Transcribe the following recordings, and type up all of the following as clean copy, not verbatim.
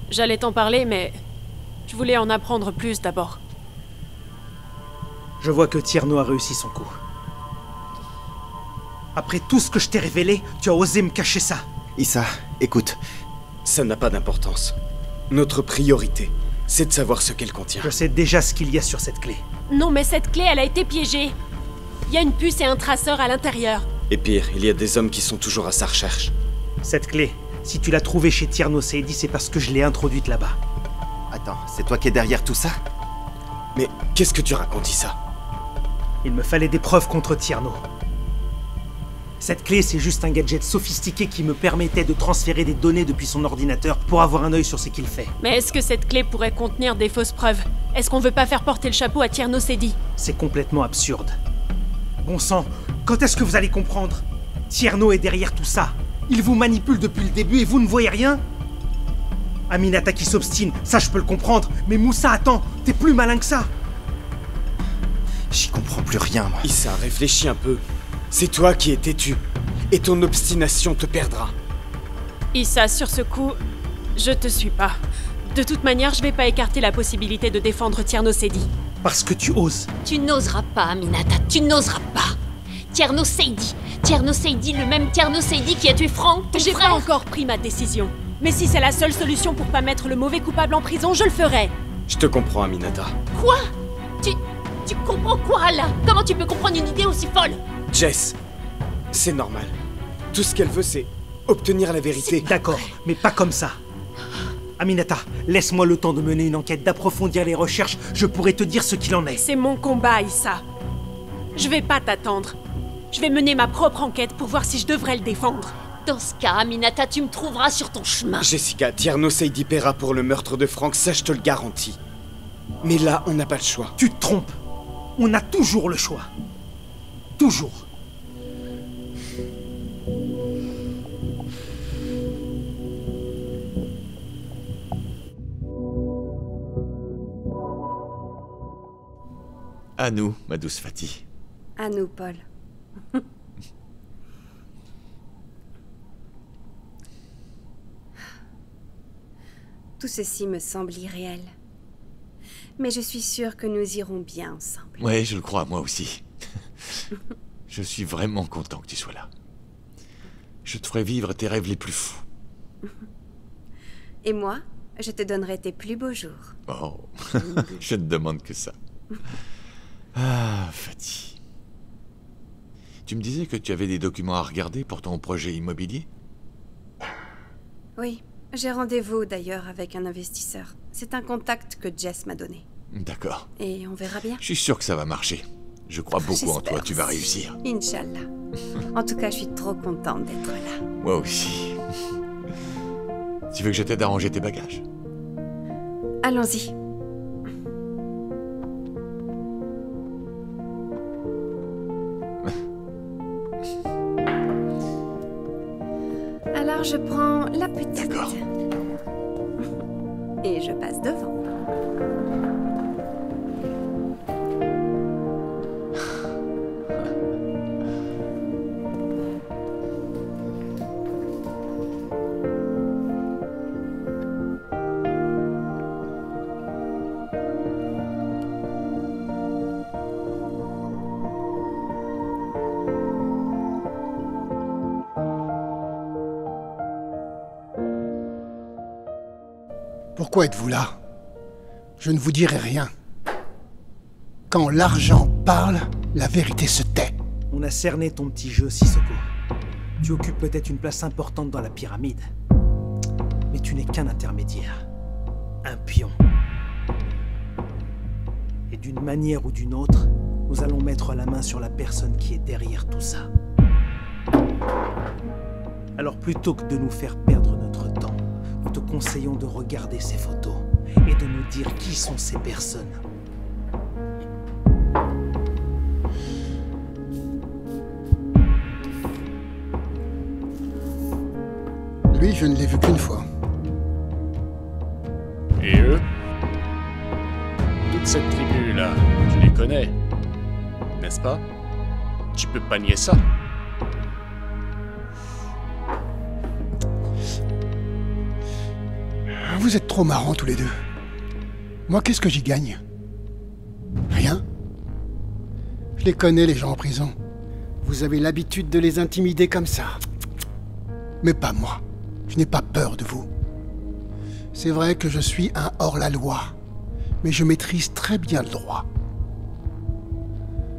J'allais t'en parler, mais je voulais en apprendre plus d'abord. Je vois que Tierno a réussi son coup. Après tout ce que je t'ai révélé, tu as osé me cacher ça. Issa, écoute. Ça n'a pas d'importance. Notre priorité, c'est de savoir ce qu'elle contient. Je sais déjà ce qu'il y a sur cette clé. Non, mais cette clé, elle a été piégée. Il y a une puce et un traceur à l'intérieur. Et pire, il y a des hommes qui sont toujours à sa recherche. Cette clé, si tu l'as trouvée chez Tierno Seidi, c'est parce que je l'ai introduite là-bas. Attends, c'est toi qui es derrière tout ça? Mais qu'est-ce que tu racontes, Issa? Il me fallait des preuves contre Tierno. Cette clé, c'est juste un gadget sophistiqué qui me permettait de transférer des données depuis son ordinateur pour avoir un œil sur ce qu'il fait. Mais est-ce que cette clé pourrait contenir des fausses preuves? Est-ce qu'on veut pas faire porter le chapeau à Tierno Seidi? C'est complètement absurde. Bon sang, quand est-ce que vous allez comprendre? Tierno est derrière tout ça. Il vous manipule depuis le début et vous ne voyez rien? Aminata qui s'obstine, ça je peux le comprendre. Mais Moussa, attends, t'es plus malin que ça. J'y comprends plus rien, moi. Issa, réfléchis un peu. C'est toi qui es têtu. Et ton obstination te perdra. Issa, sur ce coup, je te suis pas. De toute manière, je vais pas écarter la possibilité de défendre Tierno Seidi. Parce que tu oses. Tu n'oseras pas, Aminata, tu n'oseras pas. Tierno Seidi, le même Tierno Seidi qui a tué Franck, ton J'ai frère. pas encore pris ma décision. Mais si c'est la seule solution pour pas mettre le mauvais coupable en prison, je le ferai. Je te comprends, Aminata. Quoi? Tu comprends quoi, là? Comment tu peux comprendre une idée aussi folle? Jess, c'est normal. Tout ce qu'elle veut, c'est obtenir la vérité. D'accord, mais pas comme ça. Aminata, laisse-moi le temps de mener une enquête, d'approfondir les recherches, je pourrai te dire ce qu'il en est. C'est mon combat, Issa. Je vais pas t'attendre. Je vais mener ma propre enquête pour voir si je devrais le défendre. Dans ce cas, Aminata, tu me trouveras sur ton chemin. Jessica, Tierno Seidi paiera pour le meurtre de Franck, ça je te le garantis. Mais là, on n'a pas le choix. Tu te trompes. On a toujours le choix. Toujours. À nous, ma douce Fatih. À nous, Paul. Tout ceci me semble irréel. Mais je suis sûre que nous irons bien ensemble. Ouais, je le crois, moi aussi. Je suis vraiment content que tu sois là. Je te ferai vivre tes rêves les plus fous. Et moi, je te donnerai tes plus beaux jours. Oh, je ne demande que ça. Ah, Fatih. Tu me disais que tu avais des documents à regarder pour ton projet immobilier? Oui, j'ai rendez-vous d'ailleurs avec un investisseur. C'est un contact que Jess m'a donné. D'accord. Et on verra bien. Je suis sûr que ça va marcher. Je crois beaucoup en toi, tu vas réussir. Inch'Allah. En tout cas, je suis trop contente d'être là. Moi aussi. Tu veux que je t'aide à ranger tes bagages? Allons-y. Alors, je prends la petite. D'accord. Et je passe devant. Pourquoi êtes-vous là? Je ne vous dirai rien. Quand l'argent parle, la vérité se tait. On a cerné ton petit jeu, Sissoko. Tu occupes peut-être une place importante dans la pyramide. Mais tu n'es qu'un intermédiaire. Un pion. Et d'une manière ou d'une autre, nous allons mettre la main sur la personne qui est derrière tout ça. Alors plutôt que de nous faire perdre notre temps, nous te conseillons de regarder ces photos et de nous dire qui sont ces personnes. Lui, je ne l'ai vu qu'une fois. Et eux? Toute cette tribu-là, tu les connais, n'est-ce pas? Tu peux pas nier ça. vous êtes trop marrants tous les deux. Moi, qu'est-ce que j'y gagne? Rien. Je les connais, les gens en prison. Vous avez l'habitude de les intimider comme ça. Mais pas moi. Je n'ai pas peur de vous. C'est vrai que je suis un hors-la-loi, mais je maîtrise très bien le droit.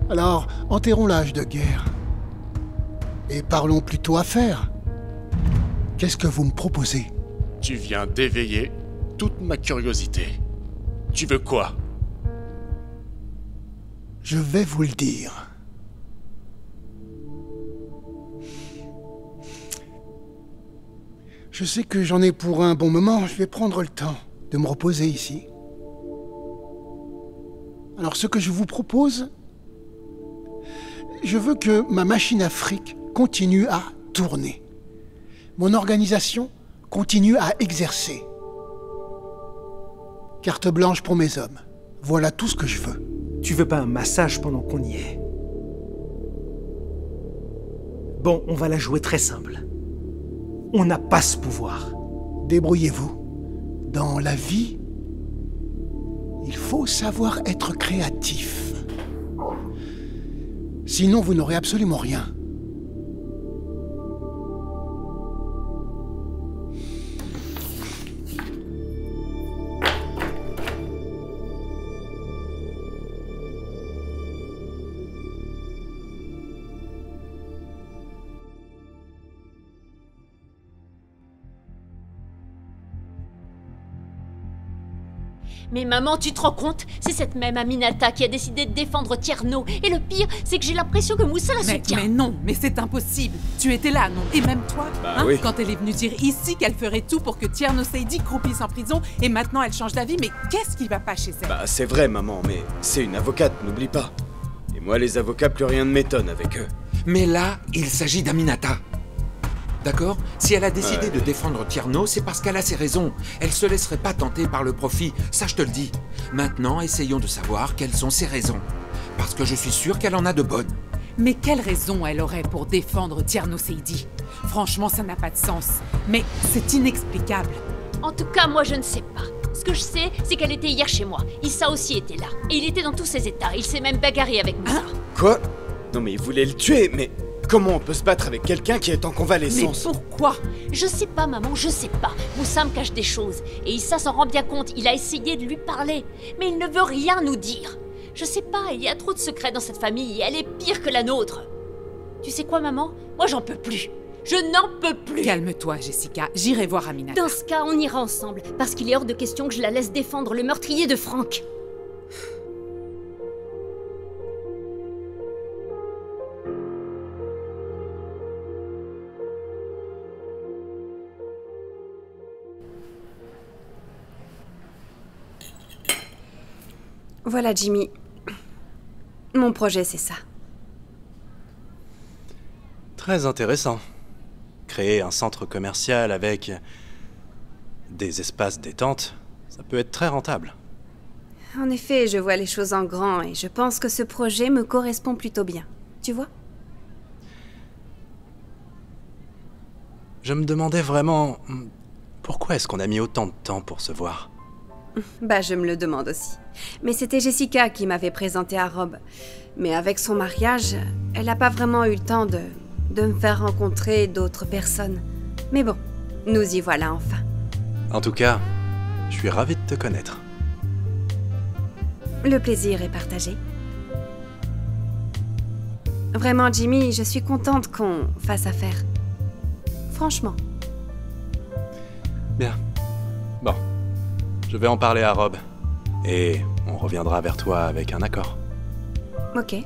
Alors, enterrons l'âge de guerre. Et parlons plutôt affaires. Qu'est-ce que vous me proposez? Tu viens d'éveiller toute ma curiosité. Tu veux quoi? Je vais vous le dire. Je sais que j'en ai pour un bon moment, je vais prendre le temps de me reposer ici. Alors ce que je vous propose, je veux que ma machine à fric continue à tourner. Mon organisation continue à exercer. Carte blanche pour mes hommes. Voilà tout ce que je veux. Tu veux pas un massage pendant qu'on y est? Bon, on va la jouer très simple. On n'a pas ce pouvoir. Débrouillez-vous. Dans la vie, il faut savoir être créatif. Sinon, vous n'aurez absolument rien. Mais maman, tu te rends compte? C'est cette même Aminata qui a décidé de défendre Tierno. Et le pire, c'est que j'ai l'impression que Moussa la soutient. Mais non, mais c'est impossible. Tu étais là, non? Et même toi, oui. Quand elle est venue dire ici qu'elle ferait tout pour que Tierno Seidi croupisse en prison, et maintenant elle change d'avis, mais qu'est-ce qui va pas chez elle? Bah c'est vrai maman, mais c'est une avocate, n'oublie pas. Et moi les avocats, plus rien ne m'étonne avec eux. Mais là, il s'agit d'Aminata. D'accord? Si elle a décidé de défendre Tierno, c'est parce qu'elle a ses raisons. Elle se laisserait pas tenter par le profit, ça je te le dis. Maintenant, essayons de savoir quelles sont ses raisons. Parce que je suis sûr qu'elle en a de bonnes. Mais quelle raison elle aurait pour défendre Tierno Seidi? Franchement, ça n'a pas de sens. Mais c'est inexplicable. En tout cas, moi je ne sais pas. Ce que je sais, c'est qu'elle était hier chez moi. Issa aussi était là. Et il était dans tous ses états. Il s'est même bagarré avec Moussa. Quoi? Non mais il voulait le tuer, mais... Comment on peut se battre avec quelqu'un qui est en convalescence? Mais pourquoi? Je sais pas, maman, je sais pas. Moussa me cache des choses. Et Issa s'en rend bien compte. Il a essayé de lui parler. Mais il ne veut rien nous dire. Je sais pas, il y a trop de secrets dans cette famille et elle est pire que la nôtre. Tu sais quoi, maman? Moi, j'en peux plus. Je n'en peux plus. Calme-toi, Jessica. J'irai voir Aminata. Dans ce cas, on ira ensemble. Parce qu'il est hors de question que je la laisse défendre le meurtrier de Franck. Voilà, Jimmy. Mon projet, c'est ça. Très intéressant. Créer un centre commercial avec des espaces détente, ça peut être très rentable. En effet, je vois les choses en grand et je pense que ce projet me correspond plutôt bien. Tu vois? Je me demandais vraiment... Pourquoi est-ce qu'on a mis autant de temps pour se voir? Bah, je me le demande aussi. Mais c'était Jessica qui m'avait présenté à Rob. Mais avec son mariage, elle n'a pas vraiment eu le temps de me faire rencontrer d'autres personnes. Mais bon, nous y voilà enfin. En tout cas, je suis ravi de te connaître. Le plaisir est partagé. Vraiment, Jimmy, je suis contente qu'on fasse affaire. Franchement. Bien. Bon. Je vais en parler à Rob. Et on reviendra vers toi avec un accord. Ok.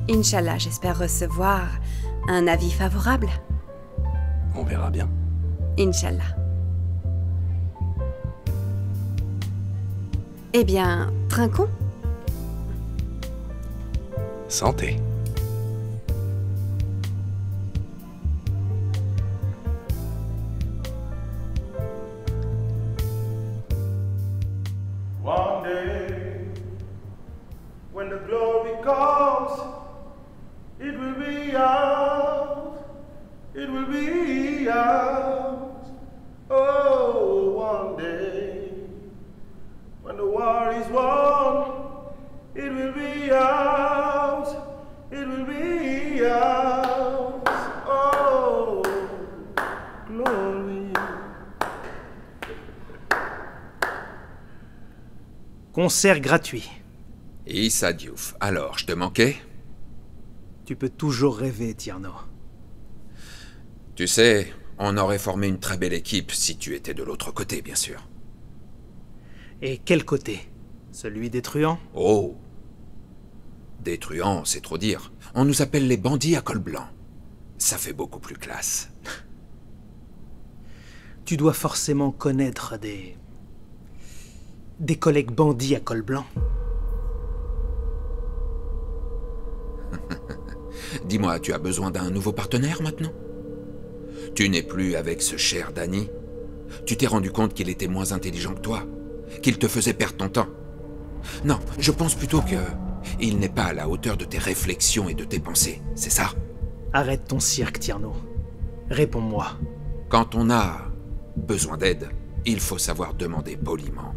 Inch'Allah, j'espère recevoir un avis favorable. On verra bien. Inch'Allah. Eh bien, trinquons. Santé. One day, when the glory comes, it will be ours, it will be ours. Oh, one day. Concert gratuit. Issa Diouf. Alors, je te manquais? Tu peux toujours rêver, Tierno. Tu sais, on aurait formé une très belle équipe si tu étais de l'autre côté, bien sûr. Et quel côté? Celui des truands? Oh! Des truands, c'est trop dire. On nous appelle les bandits à col blanc. Ça fait beaucoup plus classe. Tu dois forcément connaître des collègues bandits à col blanc. Dis-moi, tu as besoin d'un nouveau partenaire maintenant? Tu n'es plus avec ce cher Danny? Tu t'es rendu compte qu'il était moins intelligent que toi? Qu'il te faisait perdre ton temps? Non, je pense plutôt que... il n'est pas à la hauteur de tes réflexions et de tes pensées, c'est ça? Arrête ton cirque, Tierno. Réponds-moi. Quand on a besoin d'aide, il faut savoir demander poliment.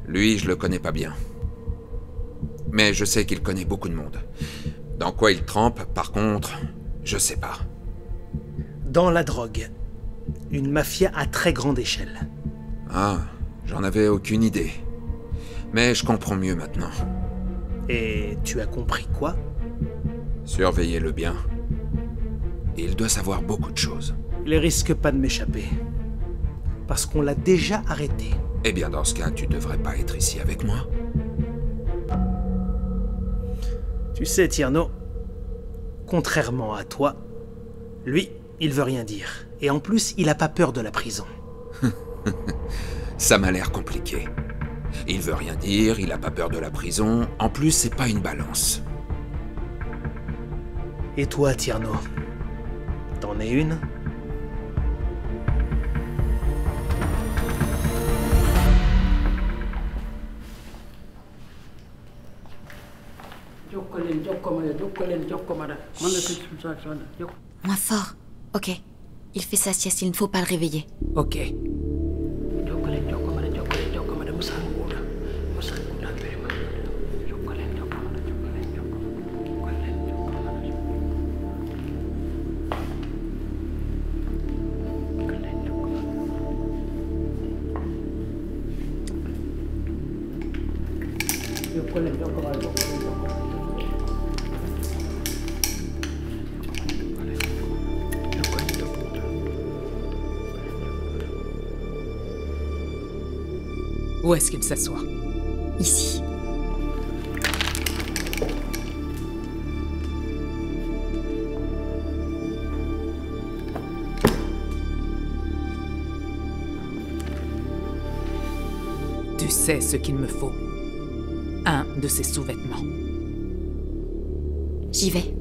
Lui, je le connais pas bien. Mais je sais qu'il connaît beaucoup de monde. Dans quoi il trempe, par contre, je sais pas. Dans la drogue. Une mafia à très grande échelle. Ah, j'en avais aucune idée. Mais je comprends mieux maintenant. Et tu as compris quoi? Surveillez-le bien. Il doit savoir beaucoup de choses. Il risque pas de m'échapper. Parce qu'on l'a déjà arrêté. Eh bien, dans ce cas, tu devrais pas être ici avec moi. Tu sais, Tierno, contrairement à toi, lui, il veut rien dire. Et en plus, il a pas peur de la prison. Ça m'a l'air compliqué. Il veut rien dire, il a pas peur de la prison. En plus, c'est pas une balance. Et toi, Tierno, t'en es une? Moins fort. Ok. Il fait sa sieste, il ne faut pas le réveiller. Ok. Où est-ce qu'il s'assoit? Ici. Tu sais ce qu'il me faut. Un de ces sous-vêtements. J'y vais.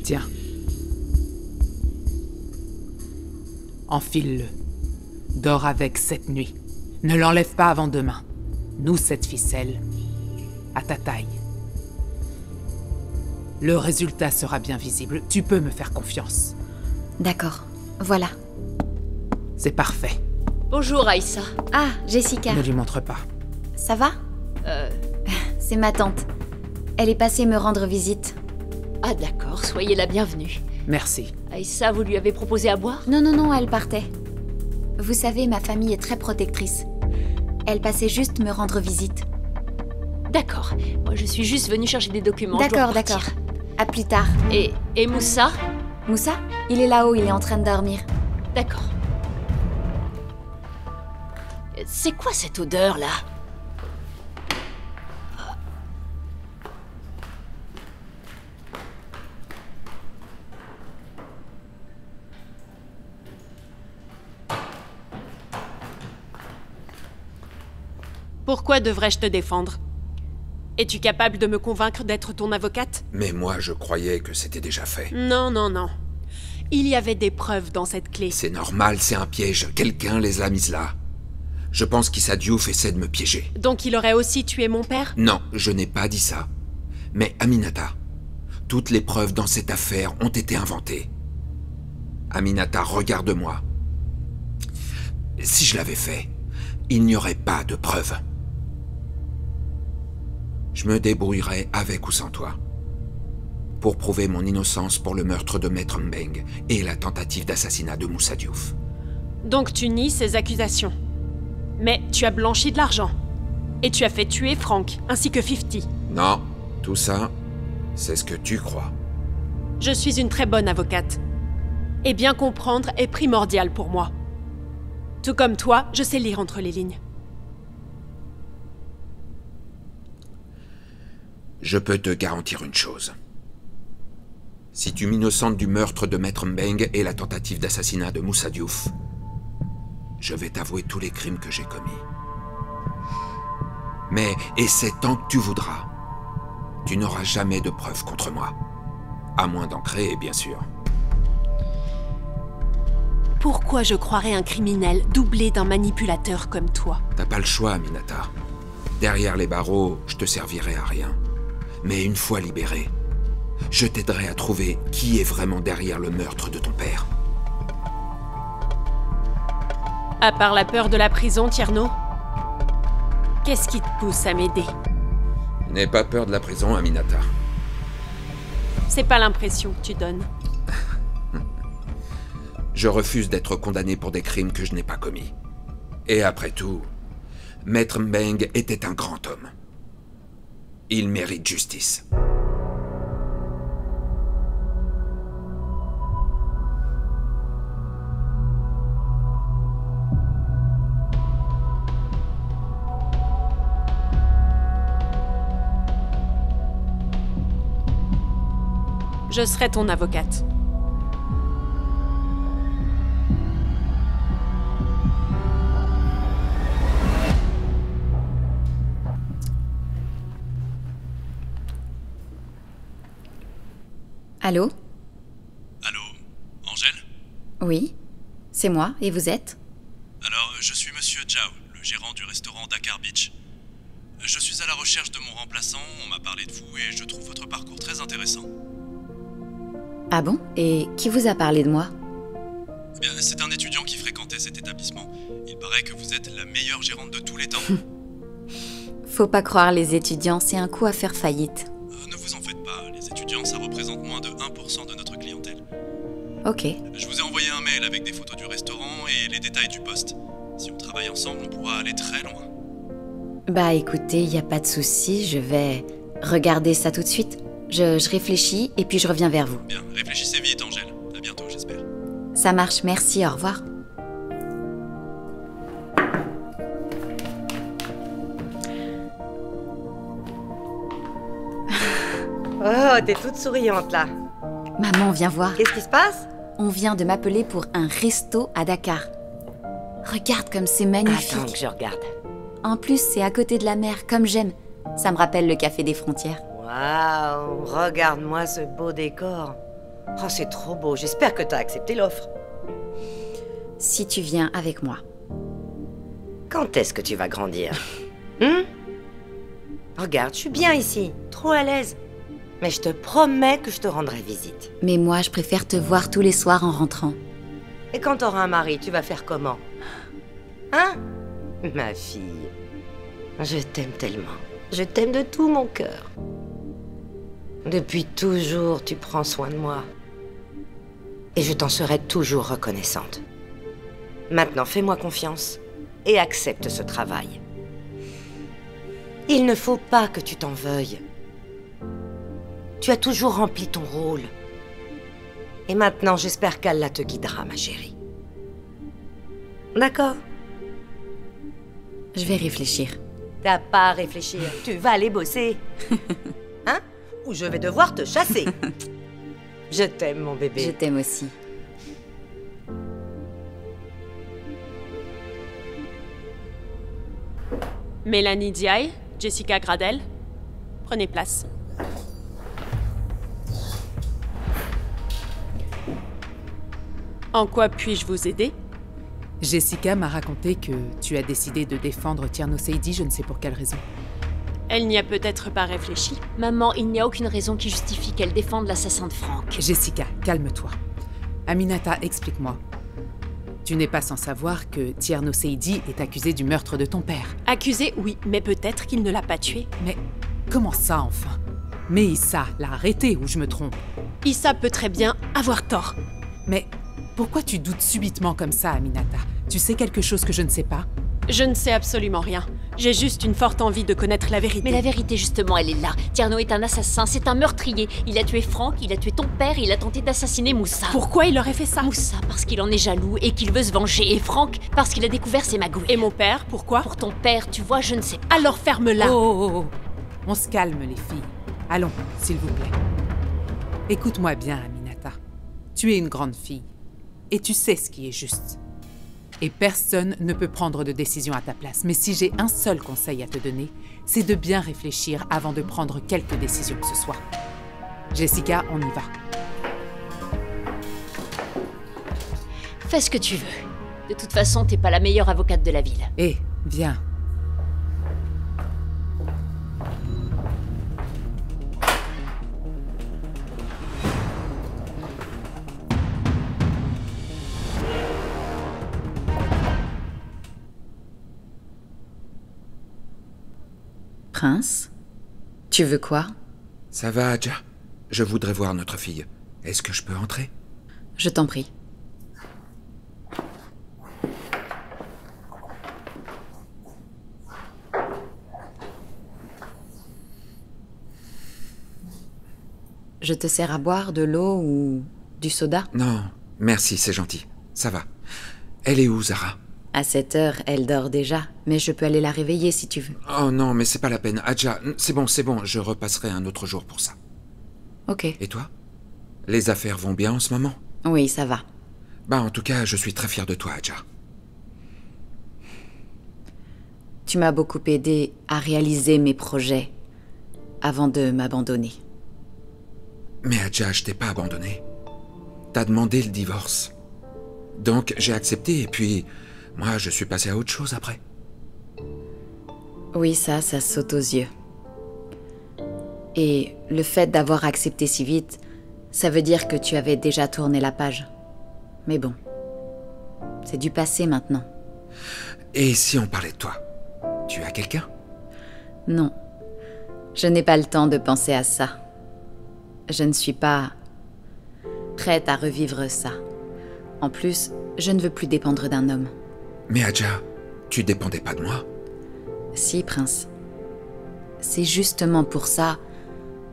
Tiens. Enfile-le. Dors avec cette nuit. Ne l'enlève pas avant demain. Noue cette ficelle à ta taille. Le résultat sera bien visible. Tu peux me faire confiance. D'accord. Voilà. C'est parfait. Bonjour, Aïssa. Ah, Jessica. Ne lui montre pas. Ça va? C'est ma tante. Elle est passée me rendre visite. Ah d'accord, soyez la bienvenue. Merci. Aïssa, vous lui avez proposé à boire? Non, non, non, elle partait. Vous savez, ma famille est très protectrice. Elle passait juste me rendre visite. D'accord. Moi, je suis juste venue chercher des documents. D'accord, d'accord. À plus tard. Et Moussa? Moussa? Il est là-haut, il est en train de dormir. D'accord. C'est quoi cette odeur, là? Pourquoi devrais-je te défendre? Es-tu capable de me convaincre d'être ton avocate? Mais moi, je croyais que c'était déjà fait. Non, non, non. Il y avait des preuves dans cette clé. C'est normal, c'est un piège. Quelqu'un les a mises là. Je pense qu'Issa Diouf essaie de me piéger. Donc il aurait aussi tué mon père? Non, je n'ai pas dit ça. Mais Aminata, toutes les preuves dans cette affaire ont été inventées. Aminata, regarde-moi. Si je l'avais fait, il n'y aurait pas de preuves. Je me débrouillerai avec ou sans toi. Pour prouver mon innocence pour le meurtre de Maître Mbeng et la tentative d'assassinat de Moussa Diouf. Donc tu nies ces accusations. Mais tu as blanchi de l'argent. Et tu as fait tuer Frank, ainsi que 50. Non, tout ça, c'est ce que tu crois. Je suis une très bonne avocate. Et bien comprendre est primordial pour moi. Tout comme toi, je sais lire entre les lignes. Je peux te garantir une chose. Si tu m'innocentes du meurtre de Maître Mbeng et la tentative d'assassinat de Moussa Diouf, je vais t'avouer tous les crimes que j'ai commis. Mais essaie tant que tu voudras. Tu n'auras jamais de preuves contre moi. À moins d'en créer, bien sûr. Pourquoi je croirais un criminel doublé d'un manipulateur comme toi? T'as pas le choix, Aminata. Derrière les barreaux, je te servirai à rien. Mais une fois libéré, je t'aiderai à trouver qui est vraiment derrière le meurtre de ton père. À part la peur de la prison, Tierno, qu'est-ce qui te pousse à m'aider? N'aie pas peur de la prison, Aminata. C'est pas l'impression que tu donnes. Je refuse d'être condamné pour des crimes que je n'ai pas commis. Et après tout, Maître Mbeng était un grand homme. Il mérite justice. Je serai ton avocate. Allô? Allô, Angèle? Oui, c'est moi, et vous êtes? Alors, je suis Monsieur Zhao, le gérant du restaurant Dakar Beach. Je suis à la recherche de mon remplaçant, on m'a parlé de vous et je trouve votre parcours très intéressant. Ah bon? Et qui vous a parlé de moi? Eh bien, c'est un étudiant qui fréquentait cet établissement. Il paraît que vous êtes la meilleure gérante de tous les temps. Faut pas croire les étudiants, c'est un coup à faire faillite. Ne vous en faites pas, les étudiants, ça représente moins de 1% de notre clientèle. Ok. Je vous ai envoyé un mail avec des photos du restaurant et les détails du poste. Si on travaille ensemble, on pourra aller très loin. Bah écoutez, y a pas de souci, je vais regarder ça tout de suite. Je réfléchis et puis je reviens vers vous. Bien, réfléchissez vite, Angèle. À bientôt, j'espère. Ça marche, merci, au revoir. Oh, t'es toute souriante là. Maman, viens voir. Qu'est-ce qui se passe? On vient de m'appeler pour un resto à Dakar. Regarde comme c'est magnifique. Attends que je regarde. En plus, c'est à côté de la mer, comme j'aime. Ça me rappelle le café des frontières. Waouh, regarde-moi ce beau décor. Oh, c'est trop beau. J'espère que t'as accepté l'offre. Si tu viens avec moi. Quand est-ce que tu vas grandir? Regarde, je suis bien ici, trop à l'aise. Mais je te promets que je te rendrai visite. Mais moi, je préfère te voir tous les soirs en rentrant. Et quand t'auras un mari, tu vas faire comment? Hein? Ma fille, je t'aime tellement. Je t'aime de tout mon cœur. Depuis toujours, tu prends soin de moi. Et je t'en serai toujours reconnaissante. Maintenant, fais-moi confiance et accepte ce travail. Il ne faut pas que tu t'en veuilles. Tu as toujours rempli ton rôle. Et maintenant, j'espère qu'Allah te guidera, ma chérie. D'accord? Je vais réfléchir. T'as pas à réfléchir, tu vas aller bosser. Hein? Ou je vais devoir te chasser. Je t'aime, mon bébé. Je t'aime aussi. Mélanie Diaye, Jessica Gradel, prenez place. En quoi puis-je vous aider? Jessica m'a raconté que tu as décidé de défendre Tierno Seydi, je ne sais pour quelle raison. Elle n'y a peut-être pas réfléchi. Maman, il n'y a aucune raison qui justifie qu'elle défende l'assassin de Franck. Jessica, calme-toi. Aminata, explique-moi. Tu n'es pas sans savoir que Tierno Seydi est accusé du meurtre de ton père. Accusé, oui, mais peut-être qu'il ne l'a pas tué. Mais comment ça, enfin? Mais Issa l'a arrêté, ou je me trompe? Issa peut très bien avoir tort. Mais pourquoi tu doutes subitement comme ça, Aminata? Tu sais quelque chose que je ne sais pas? Je ne sais absolument rien. J'ai juste une forte envie de connaître la vérité. Mais la vérité, justement, elle est là. Tierno est un assassin, c'est un meurtrier. Il a tué Franck, il a tué ton père et il a tenté d'assassiner Moussa. Pourquoi il aurait fait ça? Moussa, parce qu'il en est jaloux et qu'il veut se venger. Et Franck, parce qu'il a découvert ses magouilles. Et mon père, pourquoi? Pour ton père, tu vois, je ne sais pas. Alors ferme-la. Oh. On se calme, les filles. Allons, s'il vous plaît. Écoute-moi bien, Aminata. Tu es une grande fille. Et tu sais ce qui est juste. Et personne ne peut prendre de décision à ta place. Mais si j'ai un seul conseil à te donner, c'est de bien réfléchir avant de prendre quelque décision que ce soit. Jessica, on y va. Fais ce que tu veux. De toute façon, t'es pas la meilleure avocate de la ville. Hé, viens. Prince, tu veux quoi? Ça va, Adja? Je voudrais voir notre fille. Est-ce que je peux entrer? Je t'en prie. Je te sers à boire de l'eau ou du soda? Non, merci, c'est gentil. Ça va. Elle est où, Zara? À cette heure, elle dort déjà, mais je peux aller la réveiller si tu veux. Oh non, mais c'est pas la peine. Adja, c'est bon, je repasserai un autre jour pour ça. Ok. Et toi? Les affaires vont bien en ce moment? Oui, ça va. Bah, en tout cas, je suis très fier de toi, Adja. Tu m'as beaucoup aidé à réaliser mes projets avant de m'abandonner. Mais Adja, je t'ai pas abandonné. T'as demandé le divorce. Donc, j'ai accepté et puis... Moi, je suis passé à autre chose après. Oui, ça saute aux yeux. Et le fait d'avoir accepté si vite, ça veut dire que tu avais déjà tourné la page. Mais bon, c'est du passé maintenant. Et si on parlait de toi? Tu as quelqu'un? Non, je n'ai pas le temps de penser à ça. Je ne suis pas prête à revivre ça. En plus, je ne veux plus dépendre d'un homme. Mais Adja, tu dépendais pas de moi? Si, Prince. C'est justement pour ça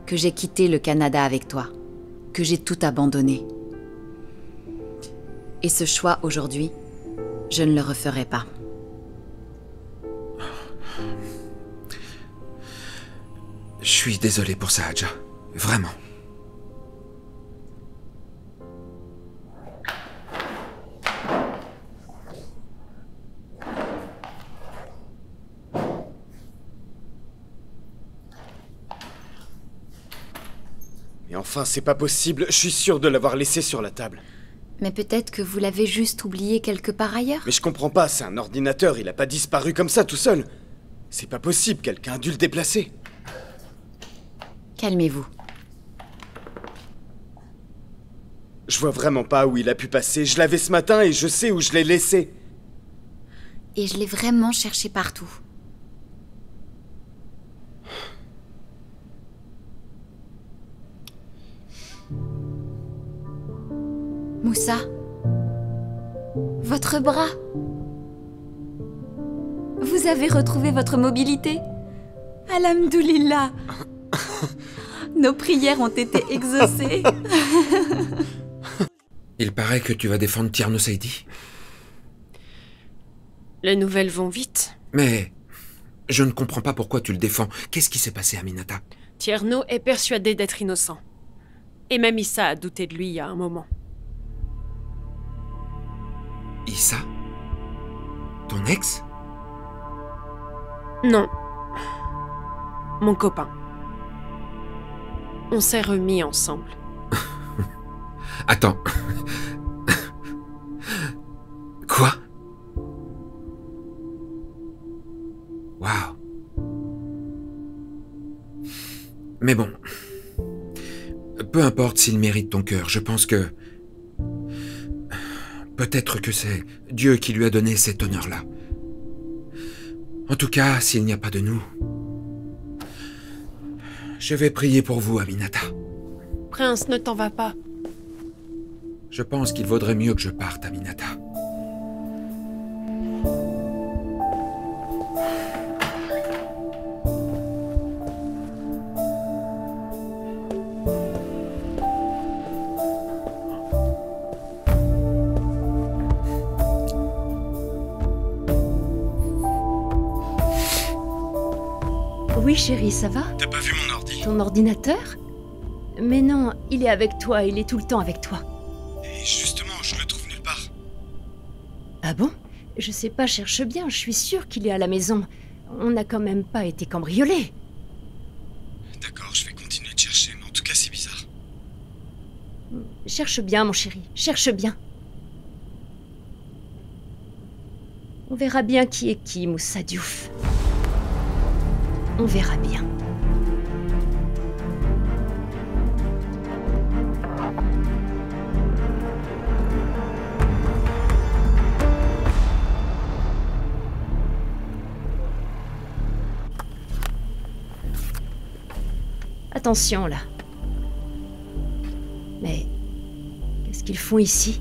que j'ai quitté le Canada avec toi, que j'ai tout abandonné. Et ce choix aujourd'hui, je ne le referai pas. Je suis désolé pour ça, Adja. Vraiment. enfin, c'est pas possible. Je suis sûr de l'avoir laissé sur la table. Mais peut-être que vous l'avez juste oublié quelque part ailleurs. Mais je comprends pas, c'est un ordinateur, il a pas disparu comme ça tout seul. C'est pas possible, quelqu'un a dû le déplacer. Calmez-vous. Je vois vraiment pas où il a pu passer. Je l'avais ce matin et je sais où je l'ai laissé. Et je l'ai vraiment cherché partout. Moussa, votre bras. Vous avez retrouvé votre mobilité. Alhamdoulilah. Nos prières ont été exaucées. Il paraît que tu vas défendre Tierno Saïdi. Les nouvelles vont vite. Mais je ne comprends pas pourquoi tu le défends. Qu'est-ce qui s'est passé, Aminata? Tierno est persuadé d'être innocent. Et même Issa a douté de lui il y a un moment. Issa? Ton ex? Non. Mon copain. On s'est remis ensemble. Attends. Quoi? Waouh. Mais bon. Peu importe s'il mérite ton cœur, je pense que... Peut-être que c'est Dieu qui lui a donné cet honneur-là. En tout cas, s'il n'y a pas de nous... Je vais prier pour vous, Aminata. Prince, ne t'en va pas. Je pense qu'il vaudrait mieux que je parte, Aminata. Oui, chérie, ça va? T'as pas vu mon ordi? Ton ordinateur? Mais non, il est avec toi, il est tout le temps avec toi. Et justement, je le trouve nulle part. Ah bon? Je sais pas, cherche bien, je suis sûre qu'il est à la maison. On n'a quand même pas été cambriolés. D'accord, je vais continuer de chercher, mais en tout cas, c'est bizarre. Cherche bien, mon chéri, cherche bien. On verra bien qui est qui, Moussa Diouf. On verra bien. Attention, là. Mais qu'est-ce qu'ils font ici?